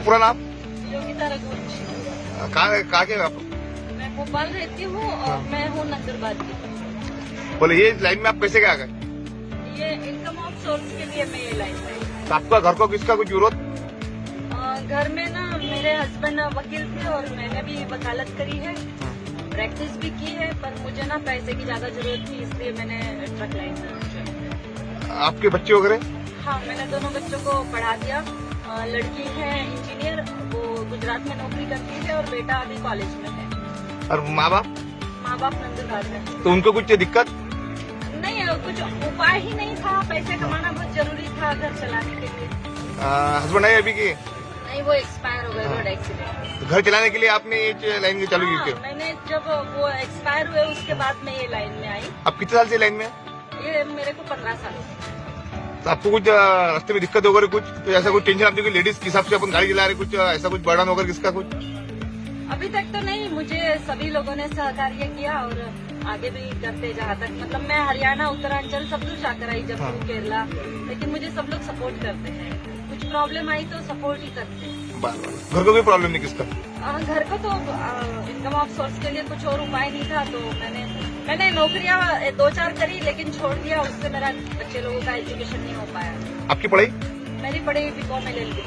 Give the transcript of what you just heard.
पूरा नाम? योगिता रघुवंशी। कहाँ के आप? मैं भोपाल रहती हूँ और मैं हूँ नंदुरबार की। बोले ये लाइन में आप कैसे क्या गए? ये इनकम ऑफ सोर्स के लिए मैं ये लाइन में आई। तो आपका घर को किसका कुछ विरोध? घर में ना मेरे हस्बैंड वकील थे और मैंने भी वकालत करी है, प्रैक्टिस भी की है, पर मुझे ना पैसे की ज्यादा जरूरत थी, इसलिए मैंने ट्रक लाइन में। आपके बच्चे वगैरह? हाँ, मैंने दोनों बच्चों को पढ़ा दिया। लड़की है इंजीनियर, वो गुजरात में नौकरी करती है और बेटा अभी कॉलेज में है। और माँ बाप? माँ बाप नंदुरबार में। तो उनको कुछ दिक्कत? नहीं, कुछ उपाय ही नहीं था, पैसे कमाना बहुत जरूरी था घर चलाने के लिए। हस्बैंड है अभी की? नहीं, वो एक्सपायर हो गए रोड एक्सीडेंट। तो घर चलाने के लिए आपने ये लाइन चालू की थी? मैंने जब वो एक्सपायर हुए उसके बाद मैं ये लाइन में आई। आप कितने साल से लाइन में? ये मेरे को 15 साल। तो आपको कुछ रास्ते में दिक्कत वगैरह कुछ तो ऐसा कुछ टेंशन आपकी लेडीज के हिसाब से अपन गाड़ी चला रहे, कुछ ऐसा कुछ बर्डन वगैरह किसका कुछ? अभी तक तो नहीं, मुझे सभी लोगों ने सहकार्य किया और आगे भी करते जहाँ तक, मतलब मैं हरियाणा उत्तरांचल सब कुछ जाकर आई, जम्मू केरला, लेकिन मुझे सब लोग सपोर्ट करते हैं। कुछ प्रॉब्लम आई तो सपोर्ट ही करते हैं। घर को कोई प्रॉब्लम नहीं किसका? घर को तो इनकम ऑफ सोर्स के लिए कुछ और उपाय नहीं था, तो मैंने नौकरियां 2-4 करी, लेकिन छोड़ दिया, उससे मेरा बच्चे लोगों का एजुकेशन नहीं हो पाया। आपकी पढ़ाई? मेरी पढ़ाई BCom LLB।